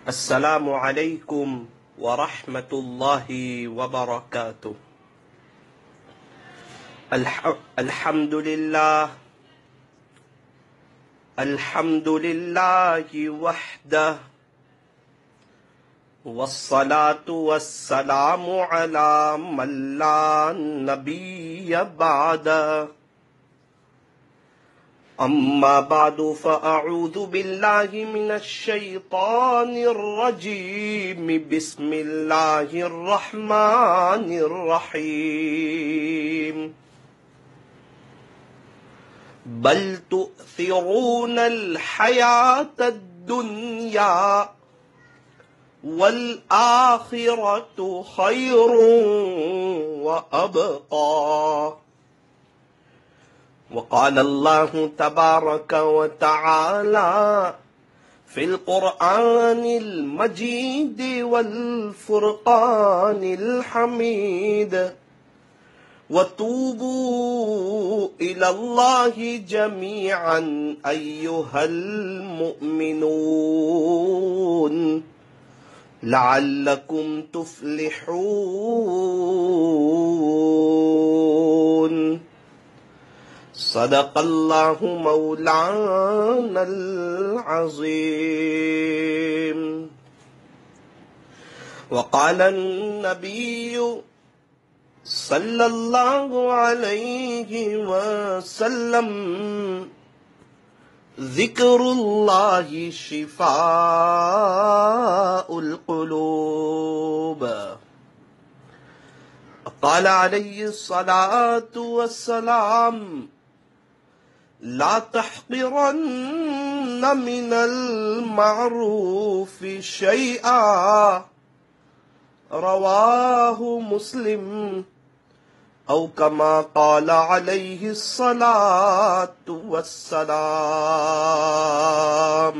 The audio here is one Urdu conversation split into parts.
السلام علیکم ورحمۃ اللہ وبرکاتہ۔ الحمد للہ وحدہ والصلاة والسلام علی من لا نبی بعدہ۔ اما بعد فاعوذ باللہ من الشیطان الرجیم، بسم اللہ الرحمن الرحیم۔ بل تؤثرون الحیاة الدنیا والآخرة خیر وأبقى۔ وقال الله تبارك وتعالى في القرآن المجيد والفرقان الحميد: وتوبوا إلى الله جميعا أيها المؤمنون لعلكم تفلحون۔ صدق اللہ مولانا العظیم۔ وقال النبی صلی اللہ علیہ وسلم: ذکر اللہ شفاء القلوب۔ قال علیہ الصلاة والسلام: لا تحقرن من المعروف شيئا، رواہ مسلم، او کما قال علیہ الصلاة والسلام۔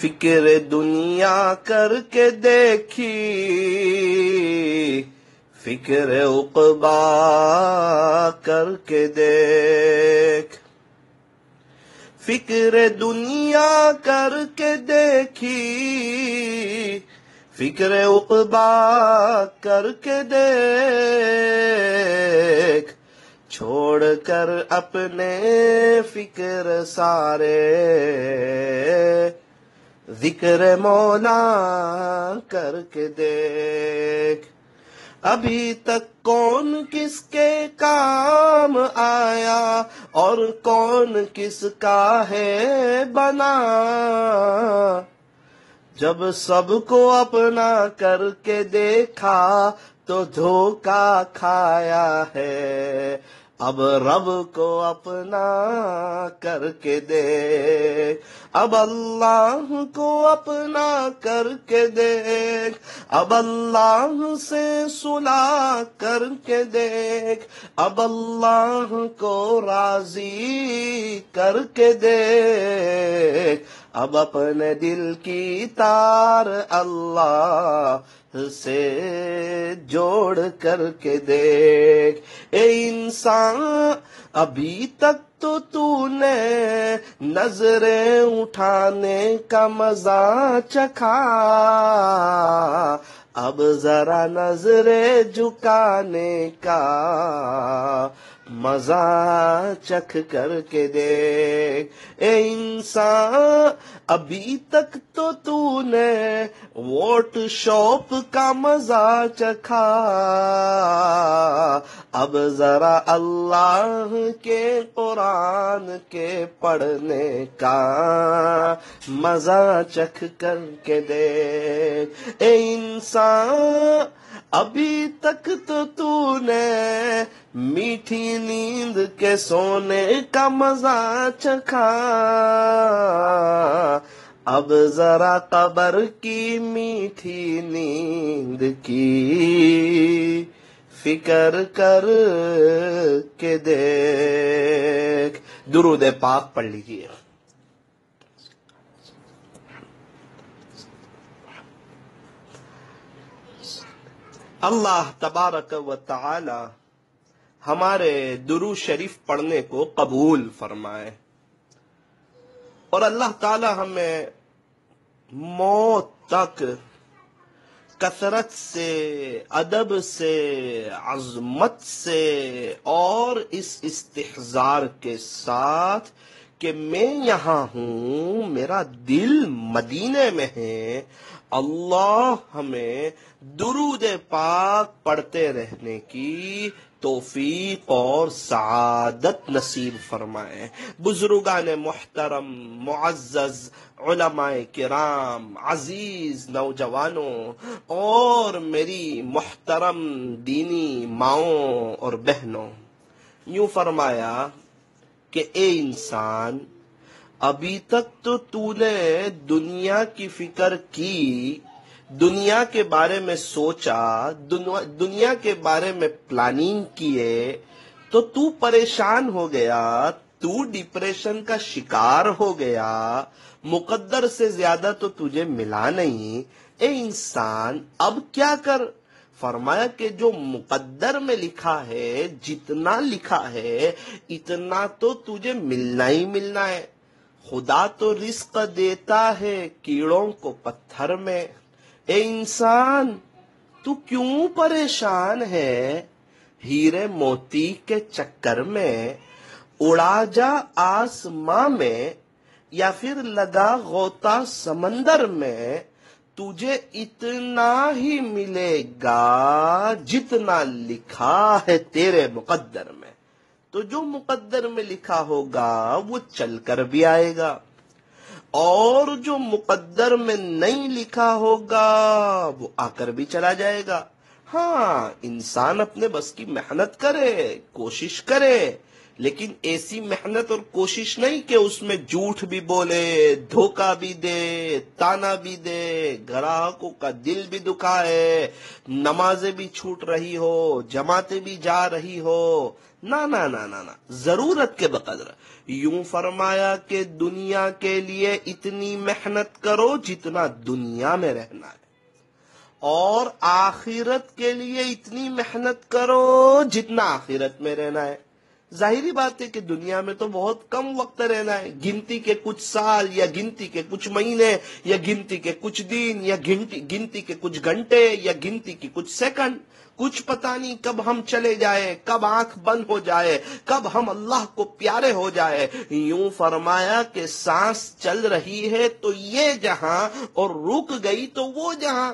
فکر دنیا کر کے دیکھی، فکر عقبا کر کے دیکھ۔ فکر دنیا کر کے دیکھی، فکر عقبا کر کے دیکھ۔ چھوڑ کر اپنے فکر سارے، ذکر مولا کر کے دیکھ۔ ابھی تک کون کس کے کام آیا اور کون کس کا ہے بنا، جب سب کو اپنا کر کے دیکھا تو دھوکا کھایا ہے۔ اب رب کو اپنا کر کے دیکھ، اب اللہ کو اپنا کر کے دیکھ، اب اللہ سے صلح کر کے دیکھ، اب اللہ کو راضی کر کے دیکھ، اب اپنے دل کی تار اللہ سے جوڑ کر کے دیکھ۔ اے انسان، ابھی تک تو نے نظریں اٹھانے کا مزہ چکھا، اب ذرا نظریں جھکانے کا مزہ چکھ کر کے دیکھ۔ اے انسان، ابھی تک تو نے ووٹ شاپ کا مزہ چکھا، اب ذرا اللہ کے قرآن کے پڑھنے کا مزہ چکھ کر کے دیکھ۔ اے انسان، ابھی تک تو نے میٹھی نیند کے سونے کا مزہ چکھا، اب ذرا قبر کی میٹھی نیند کی فکر کر کے دیکھ۔ درود پاک پڑھ لیجیے۔ اللہ تبارک و تعالی ہمارے درود شریف پڑھنے کو قبول فرمائے، اور اللہ تعالی ہمیں موت تک کثرت سے، ادب سے، عظمت سے اور اس استحضار کے ساتھ کہ میں یہاں ہوں، میرا دل مدینے میں ہے، اللہ ہمیں درود پاک پڑھتے رہنے کی توفیق اور سعادت نصیب فرمائے۔ بزرگان محترم، معزز علماء کرام، عزیز نوجوانوں اور میری محترم دینی ماؤں اور بہنوں، یوں فرمایا کہ اے انسان، ابھی تک تو نے دنیا کی فکر کی، دنیا کے بارے میں سوچا، دنیا کے بارے میں پلاننگ کیے، تو پریشان ہو گیا، تو ڈپریشن کا شکار ہو گیا، مقدر سے زیادہ تو تجھے ملا نہیں۔ اے انسان، اب کیا کر؟ فرمایا کہ جو مقدر میں لکھا ہے، جتنا لکھا ہے اتنا تو تجھے ملنا ہی ملنا ہے۔ خدا تو رزق دیتا ہے کیڑوں کو پتھر میں۔ اے انسان، تو کیوں پریشان ہے ہیرے موتی کے چکر میں؟ اڑا جا آسماں میں یا پھر لگا غوطہ سمندر میں، تجھے اتنا ہی ملے گا جتنا لکھا ہے تیرے مقدر میں۔ تو جو مقدر میں لکھا ہوگا وہ چل کر بھی آئے گا، اور جو مقدر میں نہیں لکھا ہوگا وہ آ کر بھی چلا جائے گا۔ ہاں، انسان اپنے بس کی محنت کرے، کوشش کرے، لیکن ایسی محنت اور کوشش نہیں کہ اس میں جھوٹ بھی بولے، دھوکہ بھی دے، تانا بھی دے، گراہکوں کا دل بھی دکھائے، نمازیں بھی چھوٹ رہی ہو، جماعتیں بھی جا رہی ہو۔ نا نا نا نا نا، ضرورت کے بقدر۔ یوں فرمایا کہ دنیا کے لیے اتنی محنت کرو جتنا دنیا میں رہنا ہے، اور آخرت کے لیے اتنی محنت کرو جتنا آخرت میں رہنا ہے۔ ظاہری بات ہے کہ دنیا میں تو بہت کم وقت رہنا ہے، گنتی کے کچھ سال، یا گنتی کے کچھ مہینے، یا گنتی کے کچھ دن، یا گنتی کے کچھ گھنٹے، یا گنتی کے کچھ سیکنڈ۔ کچھ پتہ نہیں کب ہم چلے جائے، کب آنکھ بند ہو جائے، کب ہم اللہ کو پیارے ہو جائے۔ یوں فرمایا کہ سانس چل رہی ہے تو یہ جہاں، اور رک گئی تو وہ جہاں۔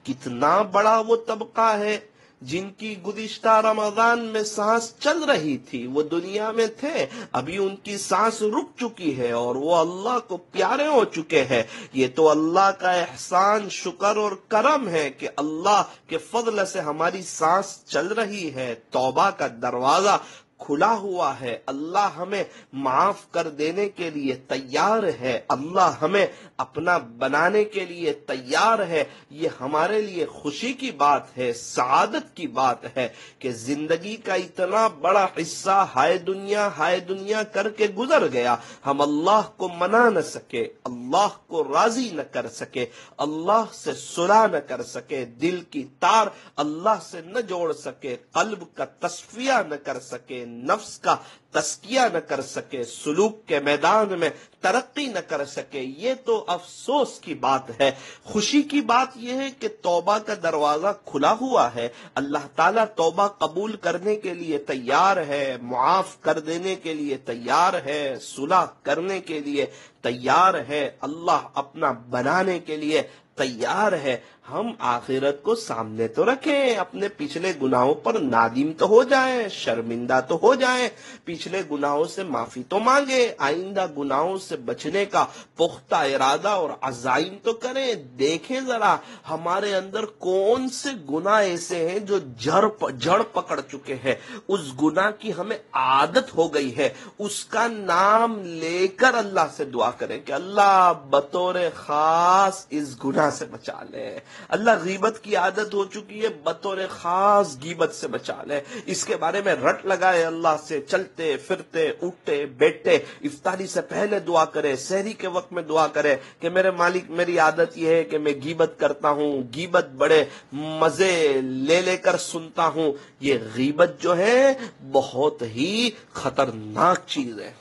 کتنا بڑا وہ طبقہ ہے جن کی گزشتہ رمضان میں سانس چل رہی تھی، وہ دنیا میں تھے، ابھی ان کی سانس رک چکی ہے اور وہ اللہ کو پیارے ہو چکے ہیں۔ یہ تو اللہ کا احسان، شکر اور کرم ہے کہ اللہ کے فضل سے ہماری سانس چل رہی ہے۔ توبہ کا دروازہ کھلا ہوا ہے، اللہ ہمیں معاف کر دینے کے لیے تیار ہے، اللہ ہمیں اپنا بنانے کے لیے تیار ہے۔ یہ ہمارے لیے خوشی کی بات ہے، سعادت کی بات ہے کہ زندگی کا اتنا بڑا حصہ ہائے دنیا کر کے گزر گیا، ہم اللہ کو منا نہ سکے، اللہ کو راضی نہ کر سکے، اللہ سے صلح نہ کر سکے، دل کی تار اللہ سے نہ جوڑ سکے، قلب کا تصفیہ نہ کر سکے، نفس کا تزکیہ نہ کر سکے، سلوک کے میدان میں ترقی نہ کر سکے۔ یہ تو افسوس کی بات ہے۔ خوشی کی بات یہ ہے کہ توبہ کا دروازہ کھلا ہوا ہے، اللہ تعالیٰ توبہ قبول کرنے کے لیے تیار ہے، معاف کر دینے کے لیے تیار ہے، صلح کرنے کے لیے تیار ہے، اللہ اپنا بنانے کے لیے تیار ہے۔ ہم آخرت کو سامنے تو رکھیں، اپنے پچھلے گناہوں پر نادم تو ہو جائیں، شرمندہ تو ہو جائیں، پچھلے گناہوں سے معافی تو مانگے، آئندہ گناہوں سے بچنے کا پختہ ارادہ اور عزائم تو کریں۔ دیکھیں ذرا ہمارے اندر کون سے گناہ ایسے ہیں جو جڑ پکڑ چکے ہیں، اس گناہ کی ہمیں عادت ہو گئی ہے، اس کا نام لے کر اللہ سے دعا کریں کہ اللہ بطور خاص اس گناہ سے بچا لے۔ اللہ، غیبت کی عادت ہو چکی ہے، بطور خاص غیبت سے بچا لے۔ اس کے بارے میں رٹ لگائے اللہ سے، چلتے پھرتے اٹھتے بیٹھتے افطاری سے پہلے دعا کرے، سحری کے وقت میں دعا کرے کہ میرے مالک، میری عادت یہ ہے کہ میں غیبت کرتا ہوں، غیبت بڑے مزے لے کر سنتا ہوں۔ یہ غیبت جو ہے بہت ہی خطرناک چیز ہے۔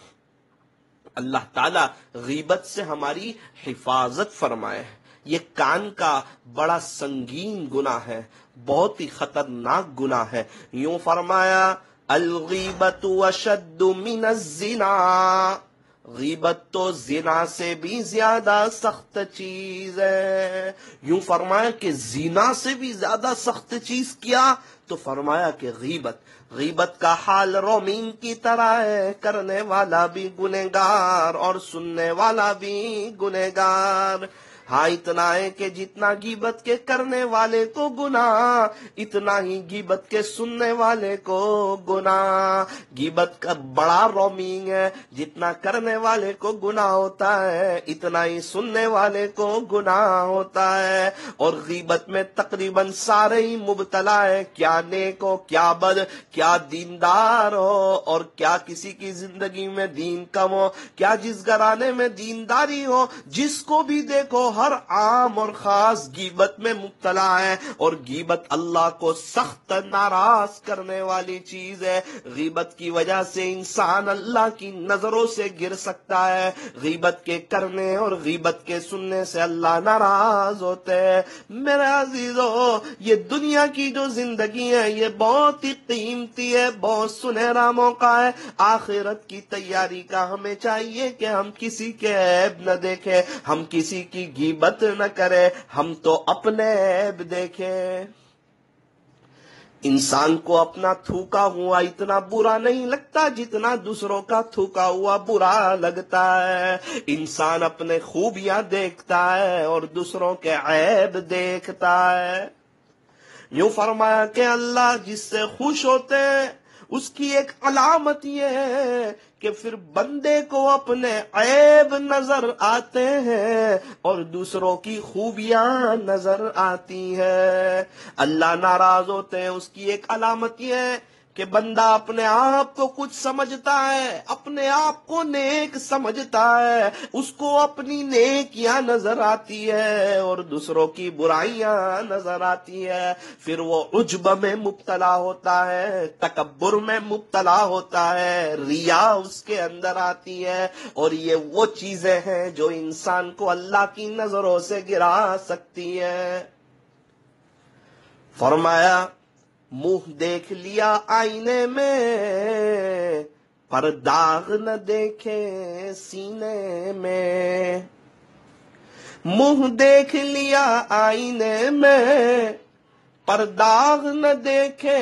اللہ تعالیٰ غیبت سے ہماری حفاظت فرمائے. یہ کان کا بڑا سنگین گناہ ہے، بہت ہی خطرناک گناہ ہے. یوں فرمایا الغیبت اشد من الزنا، غیبت تو زنا سے بھی زیادہ سخت چیز ہے. یوں فرمایا کہ زنا سے بھی زیادہ سخت چیز کیا؟ تو فرمایا کہ غیبت کا حال رومین کی طرح ہے، کرنے والا بھی گنہگار اور سننے والا بھی گنہگار. ہاں اتنا ہے کہ جتنا غیبت کے کرنے والے کو گناہ، اتنا ہی غیبت کے سننے والے کو گناہ. غیبت کا بڑا رومینگ ہے، جتنا کرنے والے کو گناہ ہوتا ہے اتنا ہی سننے والے کو گناہ ہوتا ہے. اور غیبت میں تقریباً سارے ہی مبتلا ہے، کیا نیک ہو، کیا بد، کیا دیندار ہو اور کیا کسی کی زندگی میں دین کم ہو، کیا جس گھرانے میں دینداری ہو، جس کو بھی دیکھو ہر عام اور خاص غیبت میں مبتلا ہے. اور غیبت اللہ کو سخت ناراض کرنے والی چیز ہے. غیبت کی وجہ سے انسان اللہ کی نظروں سے گر سکتا ہے. غیبت کے کرنے اور غیبت کے سننے سے اللہ ناراض ہوتے ہیں. میرے عزیزو، یہ دنیا کی جو زندگی ہے یہ بہت ہی قیمتی ہے، بہت سنہرا موقع ہے. آخرت کی تیاری کا ہمیں چاہیے کہ ہم کسی کے عیب نہ دیکھیں، ہم کسی کی غیبت نہ کریں، ہم تو اپنے عیب دیکھیں. انسان کو اپنا تھوکا ہوا اتنا برا نہیں لگتا جتنا دوسروں کا تھوکا ہوا برا لگتا ہے. انسان اپنے خوبیاں دیکھتا ہے اور دوسروں کے عیب دیکھتا ہے. یوں فرمایا کہ اللہ جس سے خوش ہوتے ہیں اس کی ایک علامت یہ ہے کہ پھر بندے کو اپنے عیب نظر آتے ہیں اور دوسروں کی خوبیاں نظر آتی ہیں. اللہ ناراض ہوتے ہیں اس کی ایک علامت یہ ہے کہ بندہ اپنے آپ کو کچھ سمجھتا ہے، اپنے آپ کو نیک سمجھتا ہے، اس کو اپنی نیکیاں نظر آتی ہے اور دوسروں کی برائیاں نظر آتی ہے. پھر وہ عجب میں مبتلا ہوتا ہے، تکبر میں مبتلا ہوتا ہے، ریا اس کے اندر آتی ہے. اور یہ وہ چیزیں ہیں جو انسان کو اللہ کی نظروں سے گرا سکتی ہیں. فرمایا منہ دیکھ لیا آئینے میں پر داغ نہ دیکھے سینے میں. منہ دیکھ لیا آئینے میں پر داغ نہ دیکھے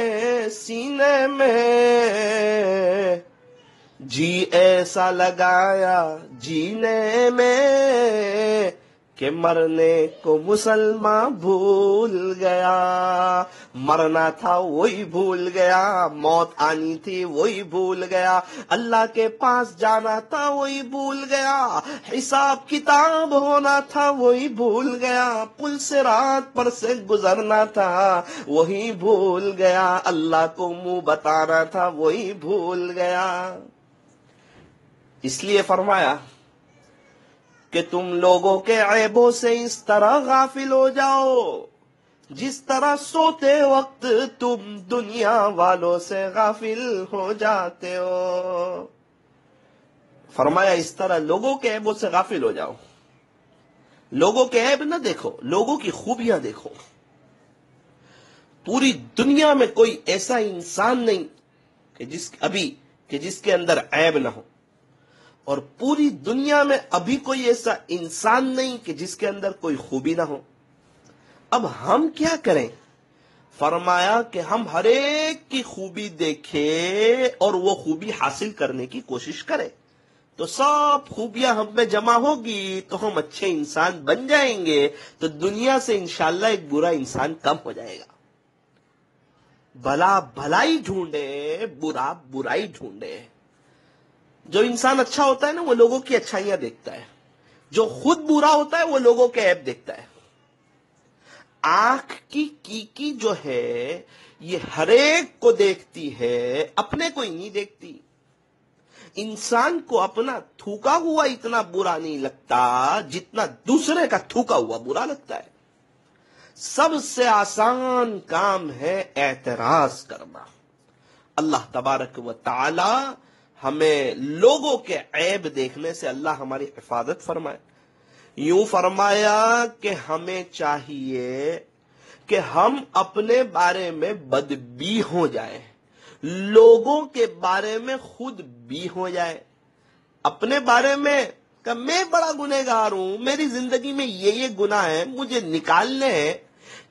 سینے میں. جی ایسا لگایا جینے میں کہ مرنے کو مسلمان بھول گیا. مرنا تھا وہی بھول گیا، موت آنی تھی وہی بھول گیا، اللہ کے پاس جانا تھا وہی بھول گیا، حساب کتاب ہونا تھا وہی بھول گیا، پل سے رات پر سے گزرنا تھا وہی بھول گیا، اللہ کو منہ بتانا تھا وہی بھول گیا. اس لیے فرمایا کہ تم لوگوں کے عیبوں سے اس طرح غافل ہو جاؤ جس طرح سوتے وقت تم دنیا والوں سے غافل ہو جاتے ہو. فرمایا اس طرح لوگوں کے عیبوں سے غافل ہو جاؤ. لوگوں کے عیب نہ دیکھو، لوگوں کی خوبیاں دیکھو. پوری دنیا میں کوئی ایسا انسان نہیں کہ جس کے اندر عیب نہ ہو، اور پوری دنیا میں ابھی کوئی ایسا انسان نہیں کہ جس کے اندر کوئی خوبی نہ ہو. اب ہم کیا کریں؟ فرمایا کہ ہم ہر ایک کی خوبی دیکھیں اور وہ خوبی حاصل کرنے کی کوشش کریں، تو سب خوبیاں ہم میں جمع ہوگی تو ہم اچھے انسان بن جائیں گے، تو دنیا سے انشاءاللہ ایک برا انسان کم ہو جائے گا. بھلا بھلائی ڈھونڈے، برا برائی ڈھونڈے. جو انسان اچھا ہوتا ہے نا وہ لوگوں کی اچھائیاں دیکھتا ہے، جو خود برا ہوتا ہے وہ لوگوں کے عیب دیکھتا ہے. آنکھ کی جو ہے یہ ہر ایک کو دیکھتی ہے، اپنے کو ہی نہیں دیکھتی. انسان کو اپنا تھوکا ہوا اتنا برا نہیں لگتا جتنا دوسرے کا تھوکا ہوا برا لگتا ہے. سب سے آسان کام ہے اعتراض کرنا. اللہ تبارک و تعالی ہمیں لوگوں کے عیب دیکھنے سے اللہ ہماری حفاظت فرمائے. یوں فرمایا کہ ہمیں چاہیے کہ ہم اپنے بارے میں بدبی ہو جائیں، لوگوں کے بارے میں خود بھی ہو جائے. اپنے بارے میں کہ میں بڑا گنہگار ہوں، میری زندگی میں یہ گناہ ہے، مجھے نکالنے ہیں.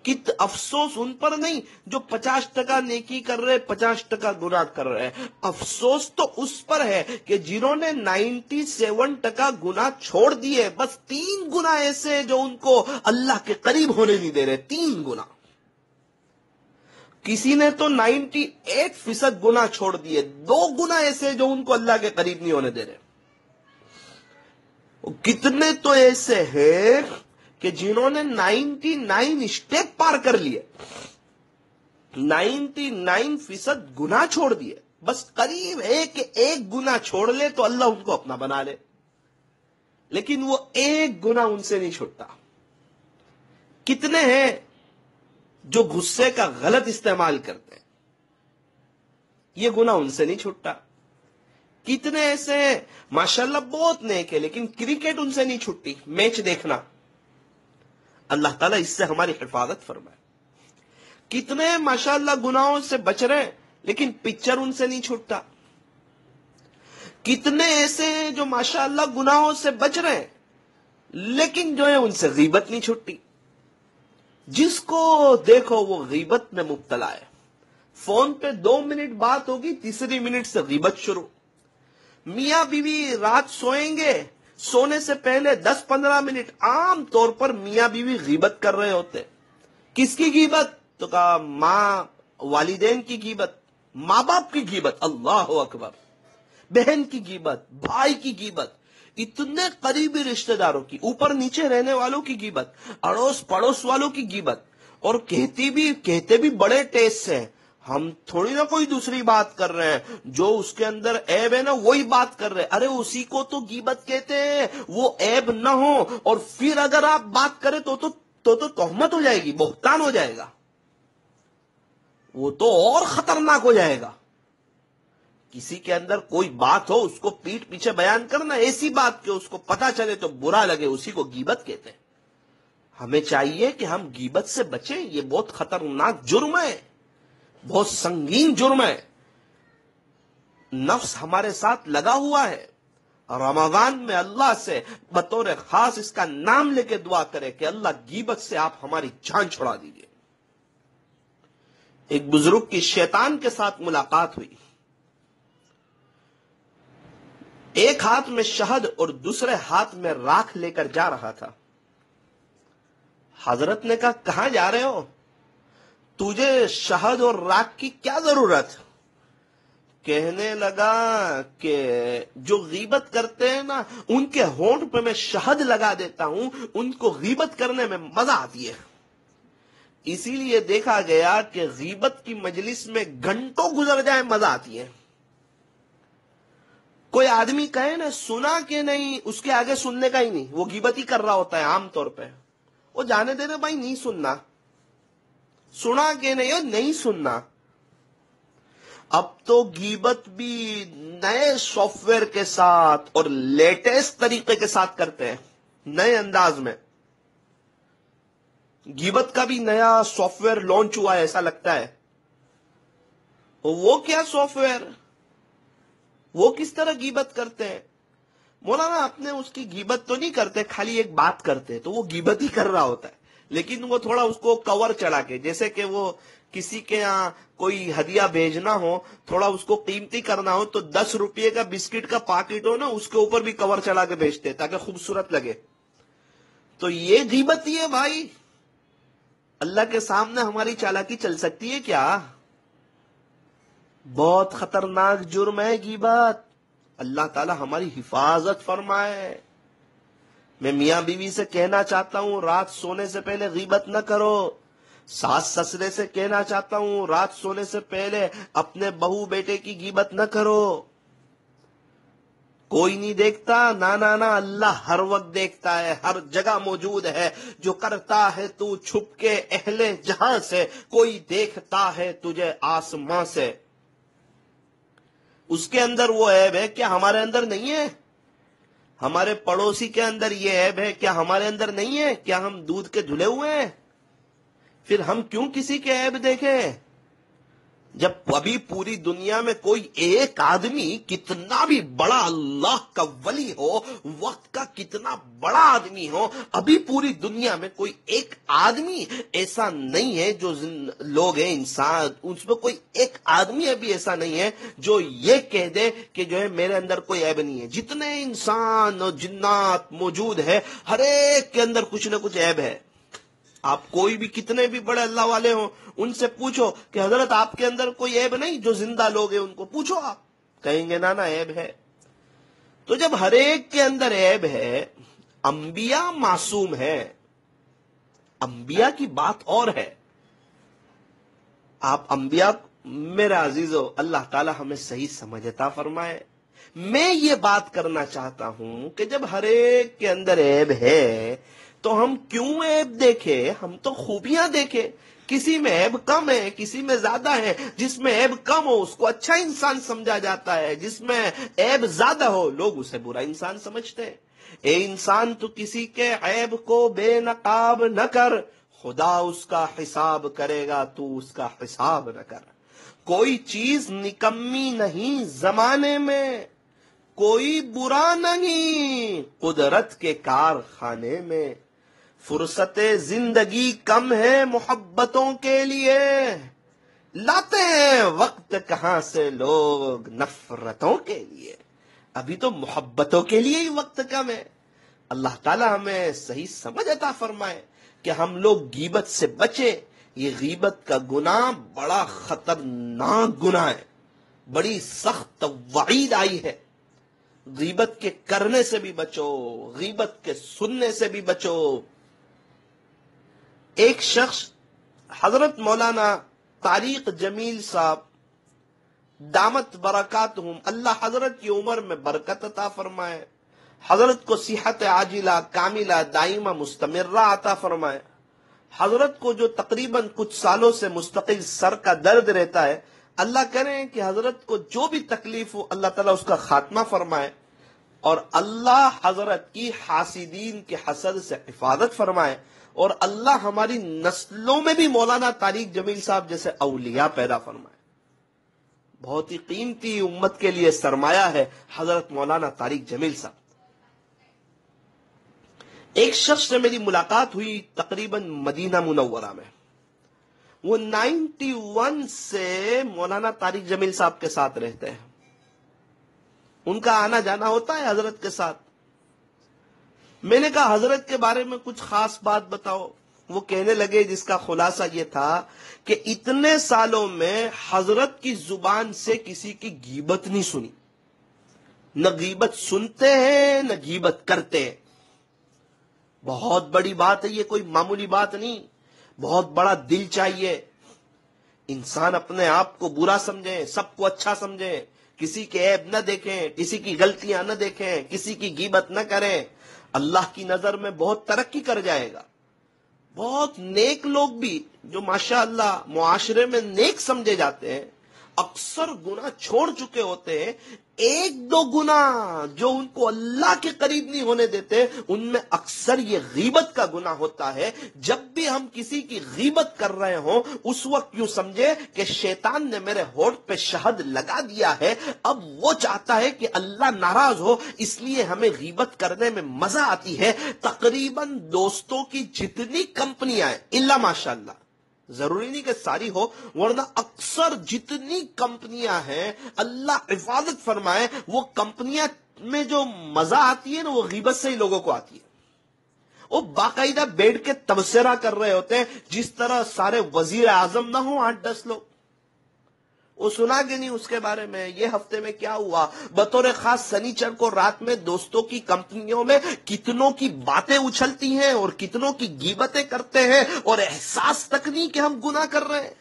کہ افسوس ان پر نہیں جو 50% نیکی کر رہے 50% گناہ کر رہے ہیں، افسوس تو اس پر ہے کہ جنہوں نے 97% گناہ چھوڑ دیے. بس 3 گناہ ایسے جو ان کو اللہ کے قریب ہونے نہیں دے رہے. 3 گناہ. کسی نے تو 98% گناہ چھوڑ دیے، 2 گناہ ایسے جو ان کو اللہ کے قریب نہیں ہونے دے رہے. کتنے تو ایسے ہیں کہ جنہوں نے 99 اسٹیپ پار کر لیے، 99% گناہ چھوڑ دیے، بس قریب ہے کہ 1 گناہ چھوڑ لے تو اللہ ان کو اپنا بنا لے، لیکن وہ 1 گناہ ان سے نہیں چھوٹتا. کتنے ہیں جو غصے کا غلط استعمال کرتے ہیں، یہ گناہ ان سے نہیں چھوٹتا. کتنے ایسے ہیں ماشاءاللہ بہت نیک ہے لیکن کرکٹ ان سے نہیں چھٹتی، میچ دیکھنا. اللہ تعالیٰ اس سے ہماری حفاظت فرمائے. کتنے ماشاءاللہ گناہوں سے بچ رہے ہیں لیکن پکچر ان سے نہیں چھوٹتا. کتنے ایسے ہیں جو ماشاءاللہ گناہوں سے بچ رہے ہیں لیکن جو ہے ان سے غیبت نہیں چھٹتی. جس کو دیکھو وہ غیبت میں مبتلا ہے. فون پہ 2 منٹ بات ہوگی، تیسری منٹ سے غیبت شروع. میاں بیوی رات سوئیں گے، سونے سے پہلے 10-15 منٹ عام طور پر میاں بیوی غیبت کر رہے ہوتے. کس کی غیبت؟ تو کہا ماں والدین کی غیبت، ماں باپ کی غیبت، اللہ اکبر، بہن کی غیبت، بھائی کی غیبت، اتنے قریبی رشتہ داروں کی، اوپر نیچے رہنے والوں کی غیبت، اڑوس پڑوس والوں کی غیبت. اور کہتے بھی بڑے ٹیسٹ سے. ہم تھوڑی نہ کوئی دوسری بات کر رہے ہیں، جو اس کے اندر عیب ہے نا وہی بات کر رہے ہیں. ارے اسی کو تو غیبت کہتے ہیں، وہ عیب نہ ہو اور پھر اگر آپ بات کریں تو تہمت ہو جائے گی، بہتان ہو جائے گا، وہ تو اور خطرناک ہو جائے گا. کسی کے اندر کوئی بات ہو اس کو پیٹ پیچھے بیان کرنا، ایسی بات کہ اس کو پتا چلے تو برا لگے، اسی کو غیبت کہتے ہیں. ہمیں چاہیے کہ ہم غیبت سے بچیں. یہ بہت خطرناک جرم ہے، بہت سنگین جرم ہے. نفس ہمارے ساتھ لگا ہوا ہے. رمضان میں اللہ سے بطور خاص اس کا نام لے کے دعا کرے کہ اللہ غیبت سے آپ ہماری جان چھڑا دیجئے. ایک بزرگ کی شیطان کے ساتھ ملاقات ہوئی. ایک ہاتھ میں شہد اور دوسرے ہاتھ میں راکھ لے کر جا رہا تھا. حضرت نے کہا کہاں جا رہے ہو؟ تجھے شہد اور راکھ کی کیا ضرورت؟ کہنے لگا کہ جو غیبت کرتے ہیں نا ان کے ہونٹ پہ میں شہد لگا دیتا ہوں، ان کو غیبت کرنے میں مزہ آتی ہے. اسی لیے دیکھا گیا کہ غیبت کی مجلس میں گھنٹوں گزر جائے مزہ آتی ہے. کوئی آدمی کہے نا سنا کہ نہیں، اس کے آگے سننے کا ہی نہیں، وہ غیبت ہی کر رہا ہوتا ہے عام طور پہ. وہ جانے دے رہے بھائی نہیں سننا، سنا کہ نہیں سننا. اب تو غیبت بھی نئے سافٹ ویئر کے ساتھ اور لیٹسٹ طریقے کے ساتھ کرتے ہیں، نئے انداز میں. غیبت کا بھی نیا سافٹ ویئر لانچ ہوا ہے ایسا لگتا ہے. وہ کیا سافٹ ویئر؟ وہ کس طرح غیبت کرتے ہیں؟ مولانا اپنے اس کی غیبت تو نہیں کرتے، خالی ایک بات کرتے تو وہ غیبت ہی کر رہا ہوتا ہے، لیکن وہ تھوڑا اس کو کور چڑھا کے، جیسے کہ وہ کسی کے یہاں کوئی ہدیہ بھیجنا ہو، تھوڑا اس کو قیمتی کرنا ہو تو 10 روپے کا بسکٹ کا پاکٹ ہو نا اس کے اوپر بھی کور چڑھا کے بھیجتے تاکہ خوبصورت لگے. تو یہ غیبت ہی ہے بھائی. اللہ کے سامنے ہماری چالاکی چل سکتی ہے کیا؟ بہت خطرناک جرم ہے غیبت. اللہ تعالی ہماری حفاظت فرمائے. میں میاں بیوی سے کہنا چاہتا ہوں رات سونے سے پہلے غیبت نہ کرو. ساس سسرے سے کہنا چاہتا ہوں رات سونے سے پہلے اپنے بہو بیٹے کی غیبت نہ کرو. کوئی نہیں دیکھتا، نہ اللہ ہر وقت دیکھتا ہے، ہر جگہ موجود ہے. جو کرتا ہے تو چھپ کے اہل جہاں سے، کوئی دیکھتا ہے تجھے آسمان سے. اس کے اندر وہ عیب ہے، کیا ہمارے اندر نہیں ہے؟ ہمارے پڑوسی کے اندر یہ عیب ہے، کیا ہمارے اندر نہیں ہے؟ کیا ہم دودھ کے دھلے ہوئے ہیں؟ پھر ہم کیوں کسی کے عیب دیکھیں؟ جب ابھی پوری دنیا میں کوئی ایک آدمی کتنا بھی بڑا اللہ کا ولی ہو، وقت کا کتنا بڑا آدمی ہو، ابھی پوری دنیا میں کوئی ایک آدمی ایسا نہیں ہے، جو لوگ ہیں انسان، اس میں کوئی ایک آدمی ابھی ایسا نہیں ہے جو یہ کہہ دے کہ جو ہے میرے اندر کوئی عیب نہیں ہے۔ جتنے انسان اور جنات موجود ہے، ہر ایک کے اندر کچھ نہ کچھ عیب ہے۔ آپ کوئی بھی کتنے بھی بڑے اللہ والے ہوں، ان سے پوچھو کہ حضرت آپ کے اندر کوئی عیب نہیں؟ جو زندہ لوگ ہیں ان کو پوچھو، آپ کہیں گے نا عیب ہے۔ تو جب ہر ایک کے اندر عیب ہے، انبیاء معصوم ہے، انبیاء کی بات اور ہے۔ آپ انبیاء، میرے عزیزو، اللہ تعالی ہمیں صحیح سمجھ عطا فرمائے۔ میں یہ بات کرنا چاہتا ہوں کہ جب ہر ایک کے اندر عیب ہے تو ہم کیوں عیب دیکھیں؟ ہم تو خوبیاں دیکھیں۔ کسی میں عیب کم ہے، کسی میں زیادہ ہے۔ جس میں عیب کم ہو اس کو اچھا انسان سمجھا جاتا ہے، جس میں عیب زیادہ ہو لوگ اسے برا انسان سمجھتے ہیں۔ اے انسان، تو کسی کے عیب کو بے نقاب نہ کر، خدا اس کا حساب کرے گا، تو اس کا حساب نہ کر۔ کوئی چیز نکمی نہیں زمانے میں، کوئی برا نہیں قدرت کے کارخانے میں۔ فرصت زندگی کم ہے محبتوں کے لیے، لاتے ہیں وقت کہاں سے لوگ نفرتوں کے لیے۔ ابھی تو محبتوں کے لیے ہی وقت کم ہے۔ اللہ تعالی ہمیں صحیح سمجھ عطا فرمائے کہ ہم لوگ غیبت سے بچیں۔ یہ غیبت کا گناہ بڑا خطرناک گناہ ہے، بڑی سخت وعید آئی ہے۔ غیبت کے کرنے سے بھی بچو، غیبت کے سننے سے بھی بچو۔ ایک شخص حضرت مولانا طارق جمیل صاحب دامت برکاتہم، اللہ حضرت کی عمر میں برکت عطا فرمائے، حضرت کو صحت عاجلہ کاملہ دائمہ مستمرہ عطا فرمائے۔ حضرت کو جو تقریباً کچھ سالوں سے مستقل سر کا درد رہتا ہے، اللہ کریں کہ حضرت کو جو بھی تکلیف ہو اللہ تعالیٰ اس کا خاتمہ فرمائے، اور اللہ حضرت کی حاسدین کے حسد سے حفاظت فرمائے، اور اللہ ہماری نسلوں میں بھی مولانا طارق جمیل صاحب جیسے اولیاء پیدا فرمائے۔ بہت ہی قیمتی امت کے لیے سرمایہ ہے حضرت مولانا طارق جمیل صاحب۔ ایک شخص سے میری ملاقات ہوئی تقریباً مدینہ منورہ میں، وہ 91 سے مولانا طارق جمیل صاحب کے ساتھ رہتے ہیں، ان کا آنا جانا ہوتا ہے حضرت کے ساتھ۔ میں نے کہا حضرت کے بارے میں کچھ خاص بات بتاؤ۔ وہ کہنے لگے، جس کا خلاصہ یہ تھا کہ اتنے سالوں میں حضرت کی زبان سے کسی کی غیبت نہیں سنی، نہ غیبت سنتے ہیں نہ غیبت کرتے ہیں۔ بہت بڑی بات ہے یہ، کوئی معمولی بات نہیں، بہت بڑا دل چاہیے۔ انسان اپنے آپ کو برا سمجھیں، سب کو اچھا سمجھیں، کسی کے عیب نہ دیکھیں، کسی کی غلطیاں نہ دیکھیں، کسی کی غیبت نہ کریں، اللہ کی نظر میں بہت ترقی کر جائے گا۔ بہت نیک لوگ بھی جو ماشاءاللہ معاشرے میں نیک سمجھے جاتے ہیں، اکثر گناہ چھوڑ چکے ہوتے ہیں، ایک دو گناہ جو ان کو اللہ کے قریب نہیں ہونے دیتے، ان میں اکثر یہ غیبت کا گناہ ہوتا ہے۔ جب بھی ہم کسی کی غیبت کر رہے ہوں اس وقت یوں سمجھے کہ شیطان نے میرے ہونٹ پہ شہد لگا دیا ہے، اب وہ چاہتا ہے کہ اللہ ناراض ہو، اس لیے ہمیں غیبت کرنے میں مزہ آتی ہے۔ تقریباً دوستوں کی جتنی کمپنیاں ہیں، الا ماشاءاللہ، ضروری نہیں کہ ساری ہو، ورنہ اکثر جتنی کمپنیاں ہیں اللہ حفاظت فرمائے، وہ کمپنیاں میں جو مزہ آتی ہے نا وہ غیبت سے ہی لوگوں کو آتی ہے۔ وہ باقاعدہ بیٹھ کے تبصرہ کر رہے ہوتے ہیں، جس طرح سارے وزیر اعظم نہ ہوں 8-10 لوگ، وہ سنا کہ نہیں اس کے بارے میں، یہ ہفتے میں کیا ہوا، بطور خاص سنیچر کو رات میں دوستوں کی کمپنیوں میں کتنوں کی باتیں اچھلتی ہیں اور کتنوں کی غیبتیں کرتے ہیں، اور احساس تک نہیں کہ ہم گناہ کر رہے ہیں۔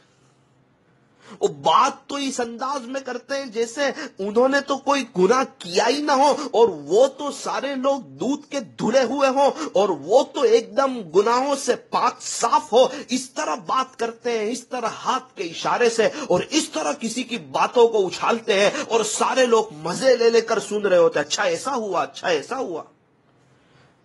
وہ بات تو اس انداز میں کرتے ہیں جیسے انہوں نے تو کوئی گناہ کیا ہی نہ ہو، اور وہ تو سارے لوگ دودھ کے دھلے ہوئے ہوں، اور وہ تو ایک دم گناہوں سے پاک صاف ہو۔ اس طرح بات کرتے ہیں، اس طرح ہاتھ کے اشارے سے، اور اس طرح کسی کی باتوں کو اچھالتے ہیں، اور سارے لوگ مزے لے لے کر سن رہے ہوتے ہیں، اچھا ایسا ہوا، اچھا ایسا ہوا۔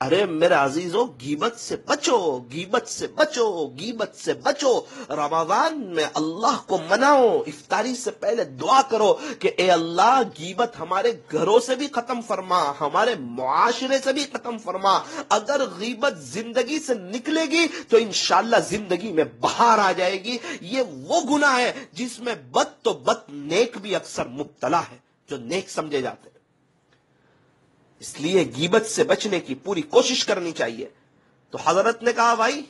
ارے میرے عزیزو، غیبت سے بچو، غیبت سے بچو، غیبت سے بچو۔ رمضان میں اللہ کو مناؤ، افطاری سے پہلے دعا کرو کہ اے اللہ غیبت ہمارے گھروں سے بھی ختم فرما، ہمارے معاشرے سے بھی ختم فرما۔ اگر غیبت زندگی سے نکلے گی تو انشاءاللہ زندگی میں بہار آ جائے گی۔ یہ وہ گناہ ہے جس میں بد تو بد نیک بھی اکثر مبتلا ہے، جو نیک سمجھے جاتے ہیں۔ اس لیے غیبت سے بچنے کی پوری کوشش کرنی چاہیے۔ تو حضرت نے کہا بھائی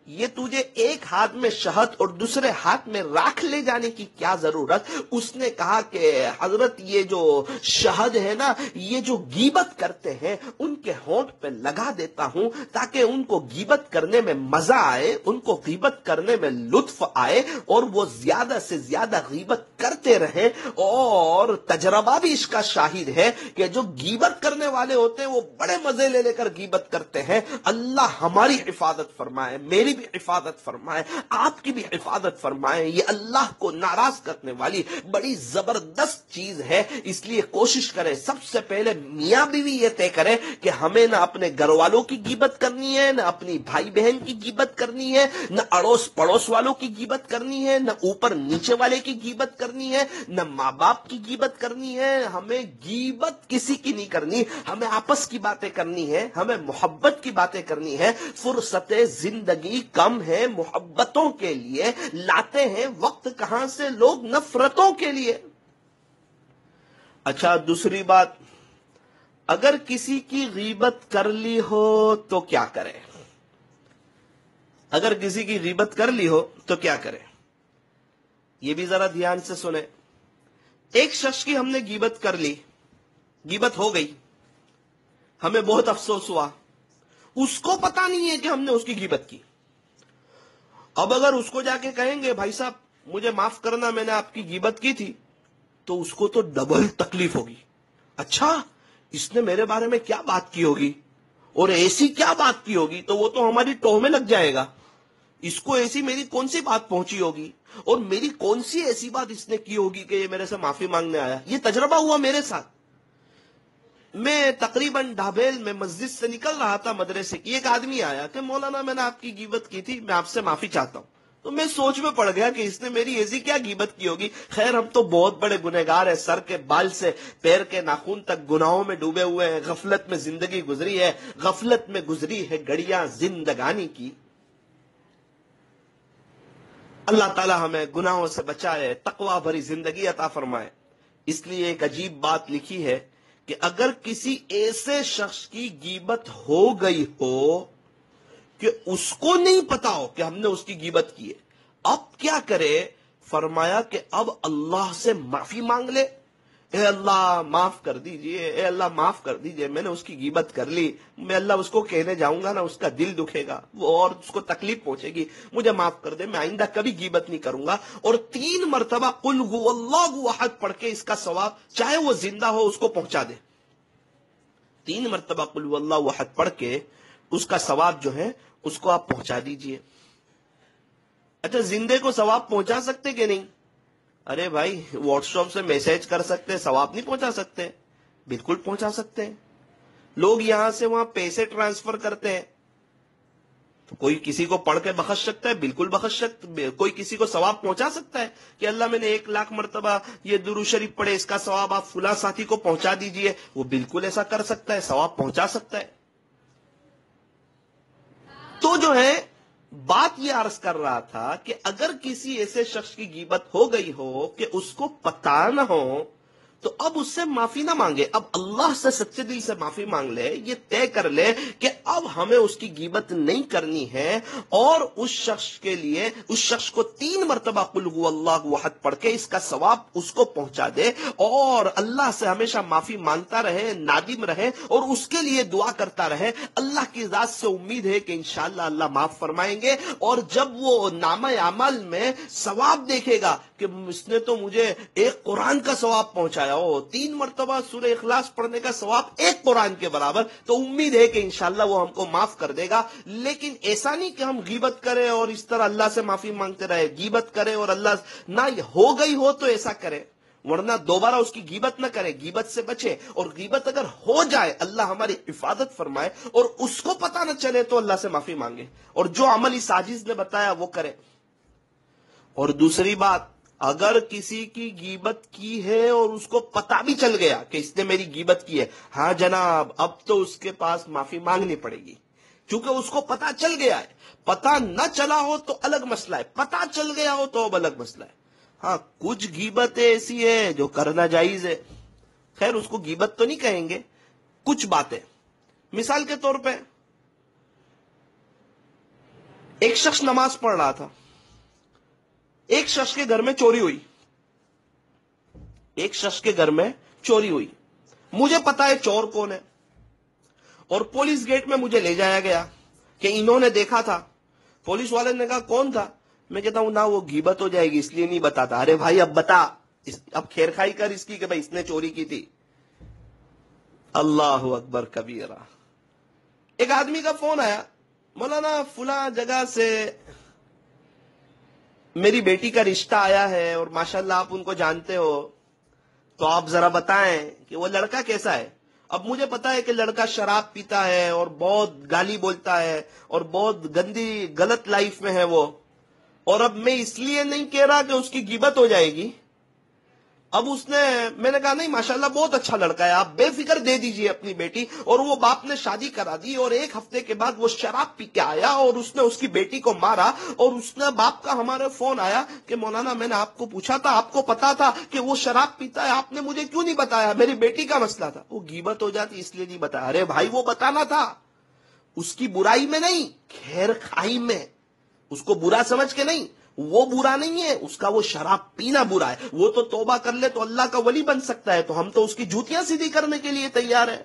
یہ تجھے ایک ہاتھ میں شہد اور دوسرے ہاتھ میں راکھ لے جانے کی کیا ضرورت؟ اس نے کہا کہ حضرت یہ جو شہد ہے نا، یہ جو غیبت کرتے ہیں ان کے ہونٹ پہ لگا دیتا ہوں تاکہ ان کو غیبت کرنے میں مزہ آئے، ان کو غیبت کرنے میں لطف آئے، اور وہ زیادہ سے زیادہ غیبت کرتے رہیں۔ اور تجربہ بھی اس کا شاہد ہے کہ جو غیبت کرنے والے ہوتے ہیں وہ بڑے مزے لے لے کر غیبت کرتے ہیں۔ اللہ ہماری حفاظت فرمائے، میری بھی حفاظت فرمائے، آپ کی بھی حفاظت فرمائے۔ یہ اللہ کو ناراض کرنے والی بڑی زبردست چیز ہے۔ اس لیے کوشش کریں، سب سے پہلے میاں بیوی یہ طے کریں کہ ہمیں نہ اپنے گھر والوں کی غیبت کرنی ہے، نہ اپنی بھائی بہن کی غیبت کرنی ہے، نہ اڑوس پڑوس والوں کی غیبت کرنی ہے، نہ اوپر نیچے والے کی غیبت کرنی ہے، نہ ماں باپ کی غیبت کرنی ہے۔ ہمیں غیبت کسی کی نہیں کرنی، ہمیں آپس کی باتیں کرنی ہے، ہمیں محبت کی باتیں کرنی ہے۔ فرصت زندگی کم ہے محبتوں کے لیے، لاتے ہیں وقت کہاں سے لوگ نفرتوں کے لیے۔ اچھا دوسری بات، اگر کسی کی غیبت کر لی ہو تو کیا کرے؟ اگر کسی کی غیبت کر لی ہو تو کیا کرے؟ یہ بھی ذرا دھیان سے سنیں۔ ایک شخص کی ہم نے غیبت کر لی، غیبت ہو گئی، ہمیں بہت افسوس ہوا، اس کو پتا نہیں ہے کہ ہم نے اس کی غیبت کی۔ اب اگر اس کو جا کے کہیں گے بھائی صاحب مجھے معاف کرنا، میں نے آپ کی غیبت کی تھی، تو اس کو تو ڈبل تکلیف ہوگی۔ اچھا اس نے میرے بارے میں کیا بات کی ہوگی، اور ایسی کیا بات کی ہوگی، تو وہ تو ہماری ٹوہ میں لگ جائے گا۔ اس کو ایسی میری کون سی بات پہنچی ہوگی، اور میری کون سی ایسی بات اس نے کی ہوگی کہ یہ میرے سے معافی مانگنے آیا۔ یہ تجربہ ہوا میرے ساتھ۔ میں تقریباً ڈھابیل میں مسجد سے نکل رہا تھا مدرسے کی، ایک آدمی آیا کہ مولانا میں نے آپ کی غیبت کی تھی، میں آپ سے معافی چاہتا ہوں۔ تو میں سوچ میں پڑ گیا کہ اس نے میری ایسی کیا غیبت کی ہوگی۔ خیر ہم تو بہت بڑے گنہگار ہیں، سر کے بال سے پیر کے ناخن تک گناہوں میں ڈوبے ہوئے ہیں، غفلت میں زندگی گزری ہے، غفلت میں گزری ہے گھڑیاں زندگانی کی۔ اللہ تعالی ہمیں گناہوں سے بچائے، تقوی بھری زندگی عطا فرمائے۔ اس لیے ایک عجیب بات لکھی ہے کہ اگر کسی ایسے شخص کی غیبت ہو گئی ہو کہ اس کو نہیں پتا ہو کہ ہم نے اس کی غیبت کی ہے، اب کیا کرے؟ فرمایا کہ اب اللہ سے معافی مانگ لے۔ اے اللہ معاف کر دیجئے، اے اللہ معاف کر دیجئے، میں نے اس کی غیبت کر لی، میں اللہ اس کو کہنے جاؤں گا نا اس کا دل دکھے گا، وہ اور اس کو تکلیف پہنچے گی، مجھے معاف کر دے، میں آئندہ کبھی غیبت نہیں کروں گا۔ اور 3 مرتبہ قل هو اللہ احد پڑھ کے اس کا ثواب چاہے وہ زندہ ہو اس کو پہنچا دے۔ 3 مرتبہ قل هو اللہ احد پڑھ کے اس کا ثواب جو ہے اس کو آپ پہنچا دیجئے۔ اچھا زندے کو ثواب پہنچا سکتے کہ نہیں؟ ارے بھائی واٹس ایپ سے میسج کر سکتے، ثواب نہیں پہنچا سکتے؟ بالکل پہنچا سکتے ہیں۔ لوگ یہاں سے وہاں پیسے ٹرانسفر کرتے ہیں، تو کوئی کسی کو پڑھ کے بخش سکتا ہے؟ بالکل بخش سکتا۔ کوئی کسی کو ثواب پہنچا سکتا ہے کہ اللہ میں نے 1,00,000 مرتبہ یہ درود شریف پڑھے، اس کا ثواب آپ فلاں ساتھی کو پہنچا دیجئے؟ وہ بالکل ایسا کر سکتا ہے، ثواب پہنچا سکتا ہے۔ تو جو ہے بات یہ عرض کر رہا تھا کہ اگر کسی ایسے شخص کی غیبت ہو گئی ہو کہ اس کو پتہ نہ ہو، تو اب اس سے معافی نہ مانگے، اب اللہ سے سچے دل سے معافی مانگ لے، یہ طے کر لے کہ اب ہمیں اس کی غیبت نہیں کرنی ہے، اور اس شخص کو 3 مرتبہ قل هو اللہ احد پڑھ کے اس کا ثواب اس کو پہنچا دے، اور اللہ سے ہمیشہ معافی مانگتا رہے، نادم رہے، اور اس کے لیے دعا کرتا رہے۔ اللہ کی ذات سے امید ہے کہ انشاءاللہ اللہ معاف فرمائیں گے، اور جب وہ نامہ اعمال میں ثواب دیکھے گا کہ اس نے تو مجھے ایک قرآن کا ثواب پہنچایا، 3 مرتبہ سورہ اخلاص پڑھنے کا ثواب ایک قرآن کے برابر، تو امید ہے کہ انشاءاللہ وہ ہم کو معاف کر دے گا۔ لیکن ایسا نہیں کہ ہم غیبت کریں اور اس طرح اللہ سے معافی مانگتے رہے، غیبت کرے اور اللہ نہ ہو گئی ہو تو ایسا کرے، ورنہ دوبارہ اس کی غیبت نہ کرے، غیبت سے بچے، اور غیبت اگر ہو جائے اللہ ہماری حفاظت فرمائے اور اس کو پتہ نہ چلے تو اللہ سے معافی مانگے، اور جو عمل اس عاجز نے بتایا وہ کرے۔ اور دوسری بات، اگر کسی کی غیبت کی ہے اور اس کو پتہ بھی چل گیا کہ اس نے میری غیبت کی ہے، ہاں جناب اب تو اس کے پاس معافی مانگنی پڑے گی، کیونکہ اس کو پتہ چل گیا ہے۔ پتہ نہ چلا ہو تو الگ مسئلہ ہے، پتہ چل گیا ہو تو اب الگ مسئلہ ہے۔ ہاں کچھ غیبتیں ایسی ہے جو کرنا جائز ہے، خیر اس کو غیبت تو نہیں کہیں گے، کچھ باتیں، مثال کے طور پہ ایک شخص نماز پڑھ رہا تھا، ایک شخص کے گھر میں چوری ہوئی، مجھے پتا ہے چور کون ہے، اور پولیس گیٹ میں مجھے لے جایا گیا کہ انہوں نے دیکھا تھا۔ پولیس والے نے کہا کون تھا؟ میں کہتا ہوں نہ وہ غیبت ہو جائے گی اس لیے نہیں بتاتا۔ ارے بھائی اب بتا، اب خیر خائی کر اس کی کہ بھائی اس نے چوری کی تھی۔ اللہ اکبر کبیرہ۔ ایک آدمی کا فون آیا، مولانا فلاں جگہ سے میری بیٹی کا رشتہ آیا ہے اور ماشاءاللہ آپ ان کو جانتے ہو، تو آپ ذرا بتائیں کہ وہ لڑکا کیسا ہے۔ اب مجھے پتا ہے کہ لڑکا شراب پیتا ہے اور بہت گالی بولتا ہے اور بہت گندی غلط لائف میں ہے وہ، اور اب میں اس لیے نہیں کہہ رہا کہ اس کی غیبت ہو جائے گی۔ اب میں نے کہا نہیں ماشاءاللہ بہت اچھا لڑکا ہے، آپ بے فکر دے دیجئے اپنی بیٹی، اور وہ باپ نے شادی کرا دی، اور 1 ہفتے کے بعد وہ شراب پی کے آیا اور اس نے اس کی بیٹی کو مارا، اور اس نے باپ کا ہمارے فون آیا کہ مولانا میں نے آپ کو پوچھا تھا، آپ کو پتا تھا کہ وہ شراب پیتا ہے، آپ نے مجھے کیوں نہیں بتایا؟ میری بیٹی کا مسئلہ تھا۔ وہ غیبت ہو جاتی اس لیے نہیں بتایا۔ ارے بھائی وہ بتانا تھا، اس کی برائی میں نہیں، خیر خائی میں، اس کو برا سمجھ کے نہیں، وہ برا نہیں ہے، اس کا وہ شراب پینا برا ہے، وہ تو توبہ کر لے تو اللہ کا ولی بن سکتا ہے، تو ہم تو اس کی جوتیاں سیدھی کرنے کے لیے تیار ہیں۔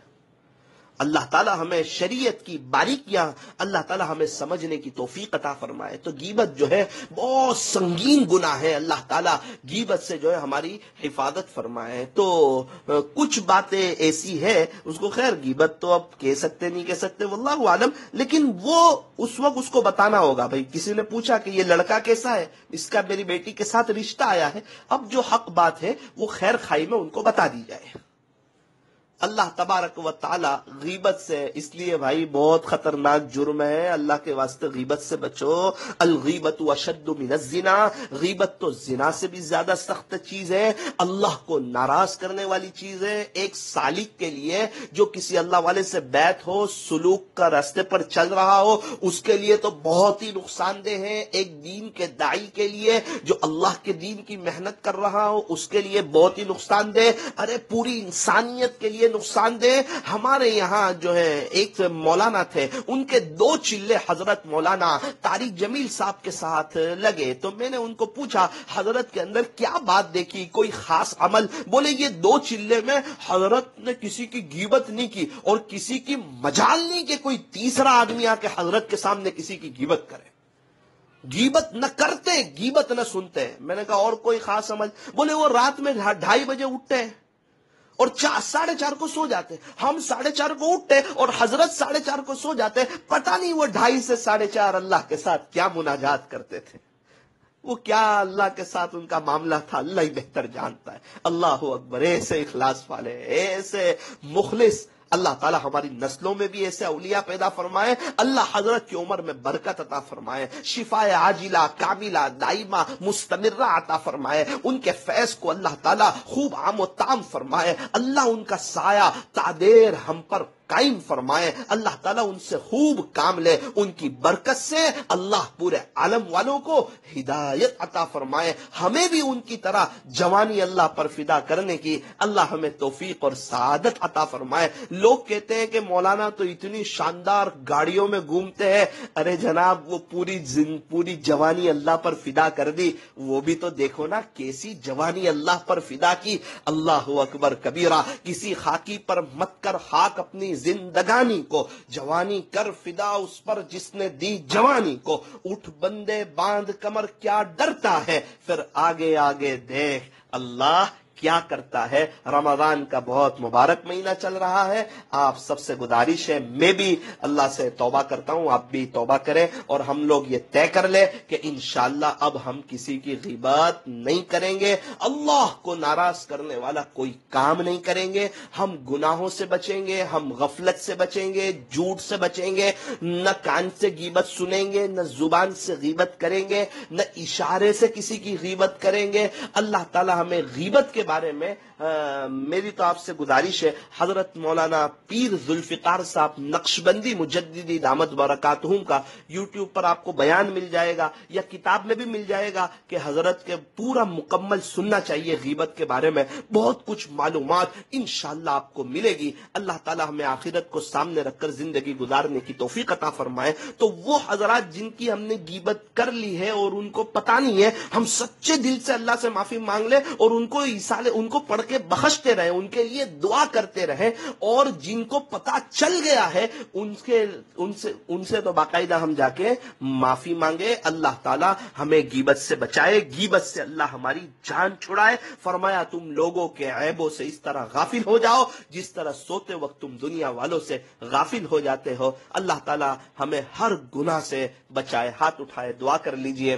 اللہ تعالی ہمیں شریعت کی باریکیاں، اللہ تعالی ہمیں سمجھنے کی توفیق عطا فرمائے۔ تو غیبت جو ہے بہت سنگین گناہ ہے، اللہ تعالی غیبت سے جو ہے ہماری حفاظت فرمائے۔ تو کچھ باتیں ایسی ہے اس کو خیر غیبت تو اب کہہ سکتے نہیں کہہ سکتے واللہ عالم، لیکن وہ اس وقت اس کو بتانا ہوگا۔ بھائی کسی نے پوچھا کہ یہ لڑکا کیسا ہے، اس کا میری بیٹی کے ساتھ رشتہ آیا ہے، اب جو حق بات ہے وہ خیر خائی میں ان کو بتا دی جائے۔ اللہ تبارک و تعالی غیبت سے، اس لیے بھائی بہت خطرناک جرم ہے، اللہ کے واسطے غیبت سے بچو۔ الغیبت اشد من الزنا، غیبت تو زنا سے بھی زیادہ سخت چیز ہے، اللہ کو ناراض کرنے والی چیز ہے۔ ایک سالک کے لیے جو کسی اللہ والے سے بیعت ہو، سلوک کا راستے پر چل رہا ہو، اس کے لیے تو بہت ہی نقصان دہ ہے۔ ایک دین کے داعی کے لیے جو اللہ کے دین کی محنت کر رہا ہو اس کے لیے بہت ہی نقصان دہ، ارے پوری انسانیت کے لیے نقصان دہ۔ ہمارے یہاں جو ہے ایک مولانا تھے، ان کے 2 چلے حضرت مولانا طارق جمیل صاحب کے ساتھ لگے، تو میں نے ان کو پوچھا حضرت کے اندر کیا بات دیکھی، کوئی خاص عمل؟ بولے یہ 2 چلے میں حضرت نے کسی کی غیبت نہیں کی، اور کسی کی مجال نہیں کہ کوئی تیسرا آدمی آ کے حضرت کے سامنے کسی کی غیبت کرے۔ غیبت نہ کرتے، غیبت نہ سنتے۔ میں نے کہا اور کوئی خاص عمل؟ بولے وہ رات میں 2:30 بجے اٹھتے ہیں اور 4:30 کو سو جاتے، ہم 4:30 کو اٹھتے اور حضرت 4:30 کو سو جاتے، پتہ نہیں وہ 2:30 سے 4:30 اللہ کے ساتھ کیا مناجات کرتے تھے، وہ کیا اللہ کے ساتھ ان کا معاملہ تھا، اللہ ہی بہتر جانتا ہے۔ اللہ اکبر، ایسے اخلاص والے، ایسے مخلص، اللہ تعالی ہماری نسلوں میں بھی ایسے اولیاء پیدا فرمائے، اللہ حضرت کی عمر میں برکت عطا فرمائے، شفاء عاجلہ کاملہ دائمہ مستمرہ عطا فرمائے، ان کے فیض کو اللہ تعالی خوب عام و تام فرمائے، اللہ ان کا سایہ تا دیر ہم پر قائم فرمائے، اللہ تعالیٰ ان سے خوب کام لے، ان کی برکت سے اللہ پورے عالم والوں کو ہدایت عطا فرمائے، ہمیں بھی ان کی طرح جوانی اللہ پر فدا کرنے کی اللہ ہمیں توفیق اور سعادت عطا فرمائے۔ لوگ کہتے ہیں کہ مولانا تو اتنی شاندار گاڑیوں میں گھومتے ہیں، ارے جناب وہ پوری جوانی اللہ پر فدا کر دی، وہ بھی تو دیکھو نا کیسی جوانی اللہ پر فدا کی۔ اللہ اکبر کبیرہ، کسی خاکی پر مت کر خاک اپنی زندگانی کو، جوانی کر فدا اس پر جس نے دی جوانی کو، اٹھ بندے باندھ کمر کیا ڈرتا ہے، پھر آگے آگے دیکھ اللہ کیا کرتا ہے۔ رمضان کا بہت مبارک مہینہ چل رہا ہے، آپ سب سے گزارش ہے، میں بھی اللہ سے توبہ کرتا ہوں، آپ بھی توبہ کریں، اور ہم لوگ یہ طے کر لیں کہ انشاءاللہ اب ہم کسی کی غیبت نہیں کریں گے، اللہ کو ناراض کرنے والا کوئی کام نہیں کریں گے، ہم گناہوں سے بچیں گے، ہم غفلت سے بچیں گے، جھوٹ سے بچیں گے، نہ کان سے غیبت سنیں گے، نہ زبان سے غیبت کریں گے، نہ اشارے سے کسی کی غیبت کریں گے۔ اللہ تعالی ہمیں غیبت کے بارے میں میری تو آپ سے گزارش ہے، حضرت مولانا پیر ذوالفقار صاحب نقشبندی مجددی دامت برکاتہم کا یوٹیوب پر آپ کو بیان مل جائے گا یا کتاب میں بھی مل جائے گا کہ حضرت کے پورا مکمل سننا چاہیے غیبت کے بارے میں، بہت کچھ معلومات انشاءاللہ آپ کو ملے گی۔ اللہ تعالی ہمیں آخرت کو سامنے رکھ کر زندگی گزارنے کی توفیق عطا فرمائے۔ تو وہ حضرات جن کی ہم نے غیبت کر لی ہے اور ان کو پتہ نہیں ہے، ہم سچے دل سے اللہ سے معافی مانگ لیں اور ان کو پڑھ کے بخشتے رہیں، ان کے لیے دعا کرتے رہیں، اور جن کو پتہ چل گیا ہے ان سے تو باقاعدہ ہم جا کے معافی مانگے۔ اللہ تعالی ہمیں غیبت سے بچائے، غیبت سے اللہ ہماری جان چھڑائے۔ فرمایا تم لوگوں کے عیبوں سے اس طرح غافل ہو جاؤ جس طرح سوتے وقت تم دنیا والوں سے غافل ہو جاتے ہو۔ اللہ تعالی ہمیں ہر گناہ سے بچائے۔ ہاتھ اٹھائے دعا کر لیجئے۔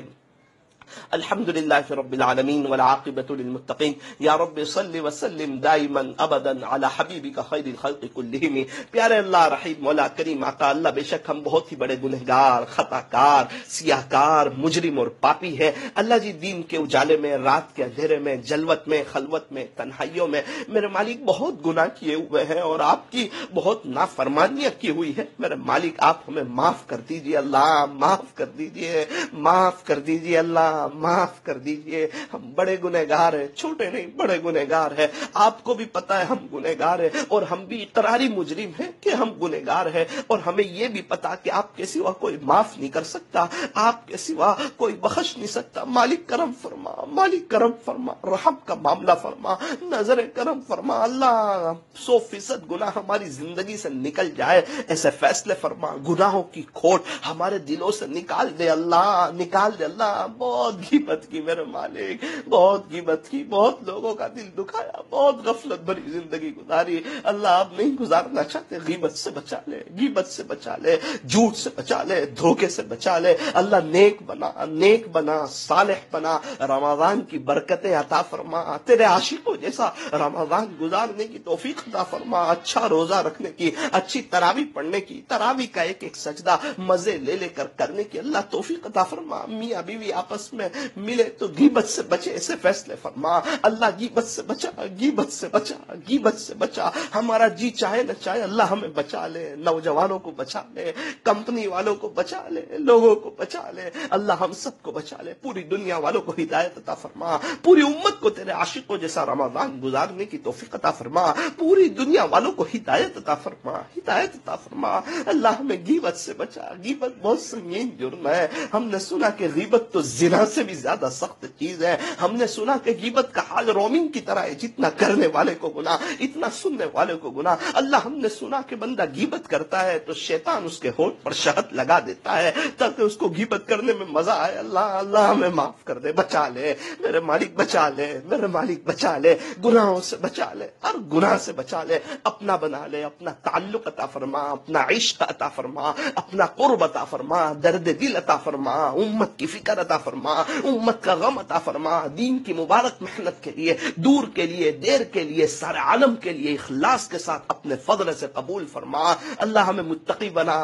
الحمد لله رب العالمين والعاقبة للمتقين یا رب صل وسلم دائما ابدا على حبیبک خیر الخلق كلهم۔ پیارے اللہ رحیم مولا کریم آقا اللہ، بے شک ہم بہت ہی بڑے گنہگار، خطا کار، سیاہ کار، مجرم اور پاپی ہے اللہ جی۔ دین کے اجالے میں، رات کے اندھیرے میں، جلوت میں، خلوت میں، تنہائیوں میں میرے مالک بہت گناہ کیے ہوئے ہیں اور آپ کی بہت نافرمانیاں کی ہوئی ہے میرے مالک۔ آپ ہمیں معاف کر دیجئے اللہ، معاف کر دیجئے، معاف کر دیجئے اللہ، معاف کر دیجئے۔ ہم بڑے گنہگار ہیں، چھوٹے نہیں بڑے گنہگار ہیں، آپ کو بھی پتہ ہے ہم گنہگار ہیں، اور ہم بھی اقراری مجرم ہیں کہ ہم گنہگار ہیں، اور ہمیں یہ بھی پتہ کہ آپ کے سوا کوئی معاف نہیں کر سکتا، آپ کے سوا کوئی بخش نہیں سکتا۔ مالک کرم فرما، مالک کرم فرما، رحم کا معاملہ فرما، نظر کرم فرما اللہ۔ 100% گناہ ہماری زندگی سے نکل جائے ایسے فیصلے فرما، گناہوں کی کھوٹ ہمارے دلوں سے نکال دے اللہ، نکال دے اللہ۔ بہت غیبت کی میرے مالک، بہت غیبت کی، بہت لوگوں کا دل دکھایا، بہت غفلت بھری زندگی گزاری اللہ، اب نہیں گزارنا چاہتے۔ غیبت سے بچا لے، غیبت سے بچا لے، جھوٹ سے بچا لے، دھوکے سے بچا لے اللہ۔ نیک بنا، نیک بنا، صالح بنا، رمضان کی برکتیں عطا فرما، تیرے عاشقوں جیسا رمضان گزارنے کی توفیق عطا فرما، اچھا روزہ رکھنے کی، اچھی تراویح پڑھنے کی، تراویح کا ایک ایک سجدہ مزے لے لے کر کرنے کی اللہ توفیق عطا فرما۔ میاں بیوی آپس میں ملے تو غیبت سے بچے ایسے فیصلے فرما اللہ۔ غیبت سے بچا، غیبت سے بچا، غیبت سے بچا۔ ہمارا جی چاہے نہ چاہے اللہ ہمیں بچا لے، نوجوانوں کو بچا لے، کمپنی والوں کو بچا لے، لوگوں کو بچا لے اللہ، ہم سب کو بچا لے۔ پوری دنیا والوں کو ہدایت عطا فرما، پوری امت کو تیرے عاشقوں جیسا رمضان گزارنے کی توفیق عطا فرما، پوری دنیا والوں کو ہدایت عطا فرما، ہدایت عطا فرما اللہ۔ ہمیں غیبت سے بچا، غیبت بہت سنگین جرم ہے۔ ہم نے سنا کہ غیبت تو زنا سے بھی زیادہ سخت چیز ہے، ہم نے سنا کہ غیبت کا حال رومنگ کی طرح ہے، جتنا کرنے والے کو گناہ اتنا سننے والے کو گناہ اللہ۔ ہم نے سنا کہ بندہ غیبت کرتا ہے تو شیطان اس کے ہونٹ پر شہد لگا دیتا ہے تاکہ اس کو غیبت کرنے میں مزہ آئے اللہ۔ اللہ ہمیں معاف کر دے، بچا لے میرے مالک، بچا لے میرے مالک، بچا لے، گناہوں سے بچا لے، ہر گناہ سے بچا لے، اپنا بنا لے، اپنا تعلق عطا فرما، اپنا عشق عطا فرما، اپنا قرب عطا فرما، درد دل عطا فرما، امت کی فکر عطا فرما، امت کا غم عطا فرما، دین کی مبارک محنت کے لیے، دور کے لیے، دیر کے لیے، سارے عالم کے لیے اخلاص کے ساتھ اپنے فضل سے قبول فرما اللہ۔ ہمیں متقی بنا،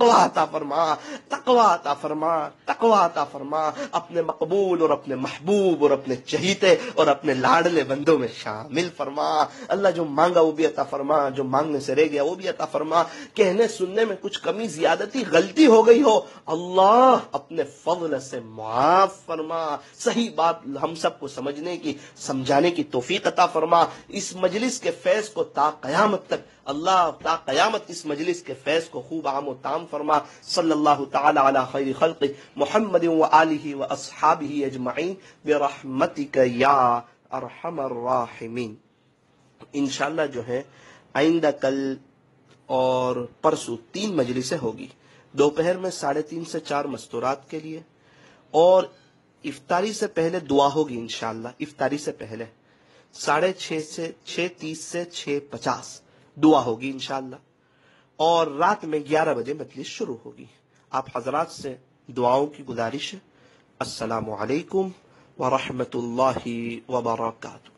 تقوی عطا فرما، تقوی عطا فرما، تقوی عطا فرما، اپنے مقبول اور اپنے محبوب اور اپنے چہیتے اور اپنے لاڈلے بندوں میں شامل فرما۔ اللہ جو مانگا وہ بھی عطا فرما، جو مانگنے سے رہ گیا وہ بھی عطا فرما۔ کہنے سننے میں کچھ کمی زیادتی غلطی ہو گئی ہو، اللہ اپنے فضل سے معاف فرما، صحیح بات ہم سب کو سمجھنے کی سمجھانے کی توفیق عطا فرما۔ اس مجلس کے فیض کو تا قیامت تک اللہ تا قیامت اس مجلس کے فیض کو خوب عام و تام فرما۔ صلی اللہ تعالی علی خیر خلق محمد و آلہ و اصحابہ اجمعین برحمتک یا ارحم الراحمین۔ انشاءاللہ جو ہے آئندہ کل اور پرسوں 3 مجلسیں ہوگی، دوپہر میں 3:30 سے 4 مستورات کے لیے، اور افطاری سے پہلے دعا ہوگی انشاءاللہ، افطاری سے پہلے 6:30 سے 6:50 دعا ہوگی انشاءاللہ، اور رات میں 11 بجے مجلس شروع ہوگی۔ آپ حضرات سے دعاؤں کی گزارش ہے۔ السلام علیکم ورحمۃ اللہ وبرکاتہ۔